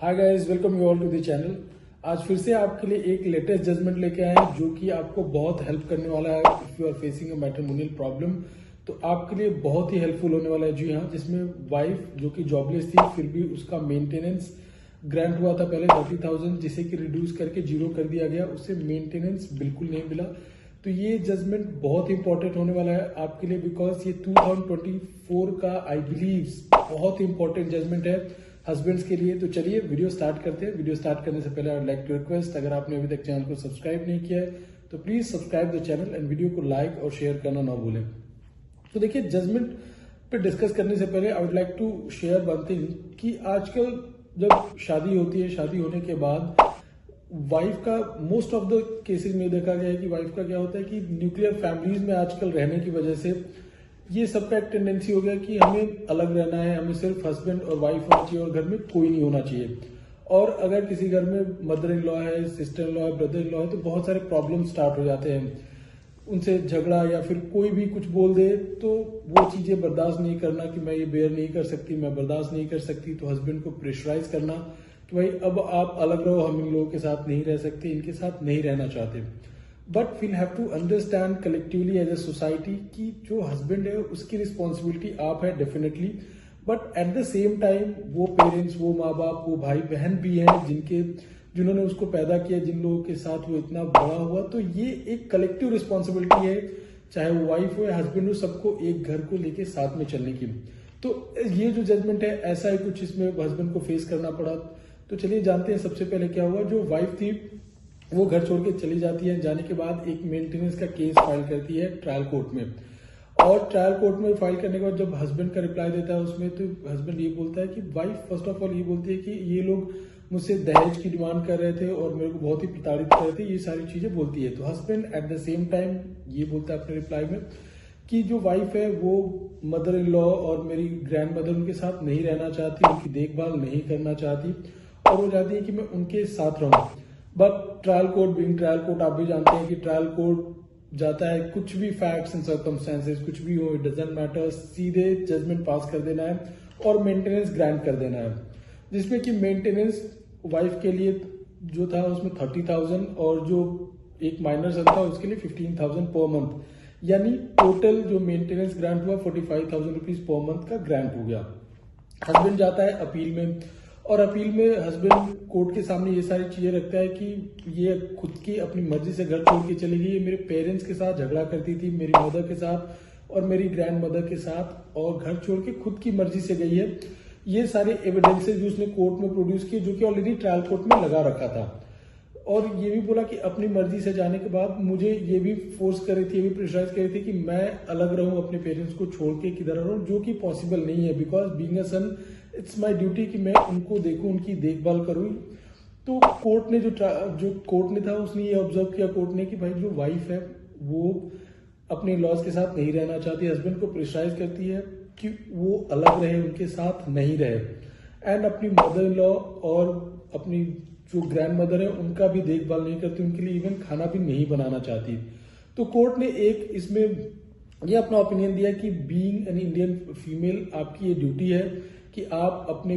Hi guys, welcome you all to the channel. आज फिर से आपके लिए एक लेटेस्ट जजमेंट लेके आए हैं जो कि आपको बहुत हेल्प करने वाला है। If you are facing a matrimonial problem तो आपके लिए बहुत ही हेल्पफुल होने वाला है। जी हाँ, जिसमें वाइफ जो कि जॉबलेस थी फिर भी उसका मेंटेनेंस ग्रांट हुआ था पहले 30,000, जिसे कि रिड्यूस करके 0 कर दिया गया। उससे मेंटेनेंस बिल्कुल नहीं मिला। तो ये जजमेंट बहुत इंपॉर्टेंट होने वाला है आपके लिए, बिकॉज ये 2024 का आई बिलीव बहुत इंपॉर्टेंट जजमेंट है हस्बैंड्स के लिए। तो चलिए वीडियो स्टार्ट करते हैं। वीडियो स्टार्ट करने से पहले I would like to request, अगर आपने अभी तक चैनल को सब्सक्राइब नहीं किया है तो please subscribe the channel and video को लाइक और शेयर करना ना भूलें। तो देखिए, जजमेंट पे डिस्कस करने से पहले I would like to share one thing कि आजकल जब शादी होती है, शादी होने के बाद वाइफ का मोस्ट ऑफ द केसेस में देखा गया है कि वाइफ का क्या होता है कि न्यूक्लियर फैमिलीज में आजकल रहने की वजह से ये सबका एक टेंडेंसी हो गया कि हमें अलग रहना है, हमें सिर्फ हस्बैंड और वाइफ होना चाहिए और घर में कोई नहीं होना चाहिए। और अगर किसी घर में मदर इन लॉ है, सिस्टर इन लॉ है, ब्रदर इन लॉ है तो बहुत सारे प्रॉब्लम स्टार्ट हो जाते हैं। उनसे झगड़ा या फिर कोई भी कुछ बोल दे तो वो चीजें बर्दाश्त नहीं करना कि मैं ये बेयर नहीं कर सकती, मैं बर्दाश्त नहीं कर सकती। तो हस्बैंड को प्रेशराइज करना कि भाई अब आप अलग रहो, हम इन लोगों के साथ नहीं रह सकते, इनके साथ नहीं रहना चाहते। But we'll have to understand collectively as a society कि जो हस्बैंड है उसकी रिस्पॉन्सिबिलिटी आप है definitely, but at the same time वो पेरेंट्स, वो माँ बाप, वो भाई बहन भी हैं जिन्होंने उसको पैदा किया, जिन लोगों के साथ वो इतना बड़ा हुआ। तो ये एक कलेक्टिव रिस्पॉन्सिबिलिटी है, चाहे वो वाइफ हो या हस्बैंड हो, सबको एक घर को लेके साथ में चलने की। तो ये जो जजमेंट है ऐसा ही कुछ इसमें हस्बैंड को फेस करना पड़ा। तो चलिए जानते हैं सबसे पहले क्या हुआ। जो वाइफ थी वो घर छोड़ के चली जाती है, जाने के बाद एक मेंटेनेंस का केस फाइल करती है ट्रायल कोर्ट में। और ट्रायल कोर्ट में फाइल करने के बाद जब हस्बैंड का रिप्लाई देता है उसमें, तो हस्बैंड ये बोलता है कि वाइफ फर्स्ट ऑफ ऑल ये बोलती है कि ये लोग मुझसे दहेज की डिमांड कर रहे थे और मेरे को बहुत ही प्रताड़ित कर रहे थे, ये सारी चीजें बोलती है। तो husband eight the same time ये बोलता है अपने रिप्लाई में कि जो वाइफ है वो मदर इन लॉ और मेरी ग्रैंड मदर उनके साथ नहीं रहना चाहती, उनकी देखभाल नहीं करना चाहती और वो चाहती है कि मैं उनके साथ रहूं। But trial court being trial court, आप भी जानते हैं कि ट्रायल कोर्ट जाता है, कुछ भी फैक्ट्स एंड सर्कमस्टेंसेस कुछ भी हो, इट डजंट मैटर, सीधे जजमेंट पास कर देना है और मेंटेनेंस ग्रांट कर देना है। जिसमें कि मेंटेनेंस वाइफ के लिए जो था उसमें 30,000 और जो एक माइनर सन था उसके लिए 15,000 पर मंथ, यानी टोटल जो मेंटेनेंस ग्रांट हुआ 45,000 रुपीज पर मंथ का ग्रांट हो गया। हस्बैंड जाता है अपील में और अपील में हस्बैंड कोर्ट के सामने ये सारी चीजें रखता है कि ये खुद की अपनी मर्जी से घर छोड़ के चली गई, ये मेरे पेरेंट्स के साथ झगड़ा करती थी, मेरी मदर के साथ और मेरी ग्रैंड मदर के साथ, और घर छोड़ के खुद की मर्जी से गई है। ये सारे एविडेंसेस उसने कोर्ट में प्रोड्यूस किए जो कि ऑलरेडी ट्रायल कोर्ट में लगा रखा था। और ये भी बोला कि अपनी मर्जी से जाने के बाद मुझे ये भी फोर्स कर रही थी, ये भी प्रेशराइज कर रही थी कि मैं अलग रहूं, अपने पेरेंट्स को छोड़ के किधर रहूं, जो कि पॉसिबल नहीं है। Because being a son it's my duty कि मैं उनको देखूं, उनकी देखभाल करूं। तो कोर्ट ने जो कोर्ट ने था उसने ये ऑब्जर्व किया कोर्ट ने कि भाई जो वाइफ है वो अपने लॉज के साथ नहीं रहना चाहती, हस्बैंड को प्रेशराइज करती है कि वो अलग रहे, उनके साथ नहीं रहे, एंड अपनी मदर इन लॉ और अपनी जो ग्रैंड मदर है उनका भी देखभाल नहीं करती, उनके लिए इवन खाना भी नहीं बनाना चाहती। तो कोर्ट ने एक इसमें ये अपना ओपिनियन दिया कि बीइंग एन इंडियन फीमेल आपकी ये ड्यूटी है कि आप अपने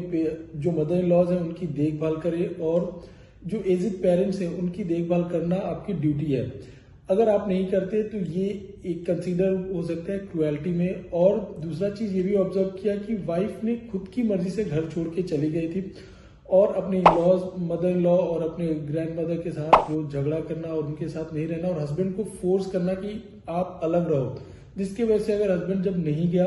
जो मदर इन लॉज हैं उनकी देखभाल करें और जो एजिड पेरेंट्स हैं उनकी देखभाल करना आपकी ड्यूटी है। अगर आप नहीं करते तो ये एक कंसीडर हो सकता है क्रुएल्टी में। और दूसरा चीज ये भी ऑब्जर्व किया कि वाइफ ने खुद की मर्जी से घर छोड़ के चली गई थी और अपने लॉज, मदर इन लॉ और अपने ग्रैंड मदर के साथ वो झगड़ा करना और उनके साथ नहीं रहना और हस्बैंड को फोर्स करना कि आप अलग रहो, जिसकी वजह से अगर हस्बैंड जब नहीं गया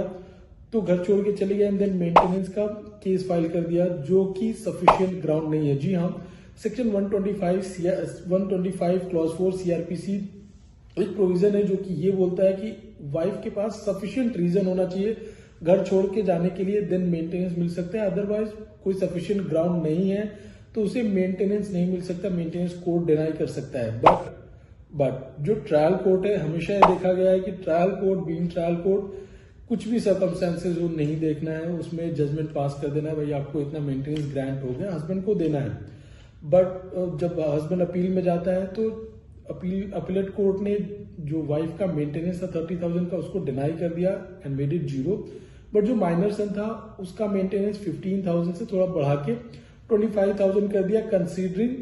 तो घर छोड़ के चले गए एंड देन मेंटेनेंस का केस फाइल कर दिया, जो कि सफिशिएंट ग्राउंड नहीं है। जी हाँ, सेक्शन 125 क्लॉज 4 सीआरपीसी एक प्रोविजन है जो कि ये बोलता है कि वाइफ के पास सफिशिएंट रीजन होना चाहिए घर छोड़ के जाने के लिए, देन मेंटेनेंस मिल सकता है। अदरवाइज कोई सफिशिएंट ग्राउंड नहीं है तो उसे मेंटेनेंस नहीं मिल सकता, मेंटेनेंस कोर्ट डिनाई कर सकता है। बट जो ट्रायल कोर्ट है, हमेशा ये देखा गया है कि trial court being trial court कुछ भी सर्कमस्टेंसेज वो नहीं देखना है, उसमें जजमेंट पास कर देना है, भाई आपको इतना मेंटेनेंस ग्रांट हो गया, हस्बैंड को देना है। बट जब हस्बैंड अपील में जाता है तो अपीलेट कोर्ट ने जो वाइफ का मेंटेनेंस था 30,000 का उसको डिनाई कर दिया एंड मेड इट 0। बट जो माइनर सन था उसका मेंटेनेंस 15,000 से थोड़ा बढ़ा के 25,000 कर दिया, कंसीडरिंग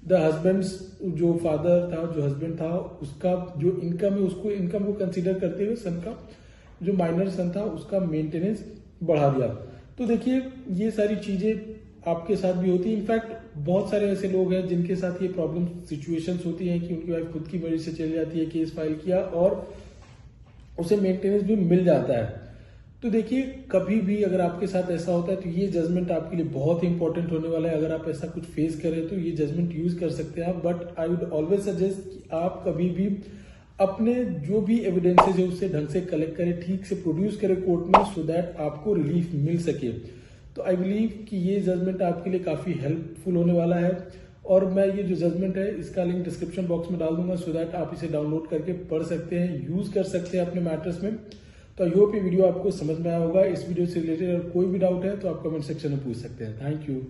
द हस्बैंड, जो फादर था, जो हस्बैंड था, उसका जो इनकम है, उसको इनकम को कंसीडर करते हुए सन का जो माइनर सन था उसका मेंटेनेंस बढ़ा दिया। तो देखिए ये सारी चीजें आपके साथ भी होती है। इनफैक्ट बहुत सारे ऐसे लोग हैं जिनके साथ ये प्रॉब्लम सिचुएशंस होती हैं कि उनकी वाइफ खुद की मर्जी से चली जाती है, केस फाइल किया और उसे मेंटेनेंस भी मिल जाता है। तो देखिए कभी भी अगर आपके साथ ऐसा होता है तो ये जजमेंट आपके लिए बहुत ही इंपॉर्टेंट होने वाला है। अगर आप ऐसा कुछ फेस करें तो ये जजमेंट यूज कर सकते हैं आप, but I would always suggest कि आप कभी भी अपने जो भी एविडेंसेज है उससे ढंग से कलेक्ट करें, ठीक से प्रोड्यूस करें कोर्ट में, सो दैट आपको रिलीफ मिल सके। तो आई बिलीव कि ये जजमेंट आपके लिए काफी हेल्पफुल होने वाला है और मैं ये जो जजमेंट है इसका लिंक डिस्क्रिप्शन बॉक्स में डाल दूंगा, सो दैट आप इसे डाउनलोड करके पढ़ सकते हैं, यूज कर सकते हैं अपने मैटर्स में। तो आई होप ये वीडियो आपको समझ में आया होगा। इस वीडियो से रिलेटेड अगर कोई भी डाउट है तो आप कमेंट सेक्शन में पूछ सकते हैं। Thank you.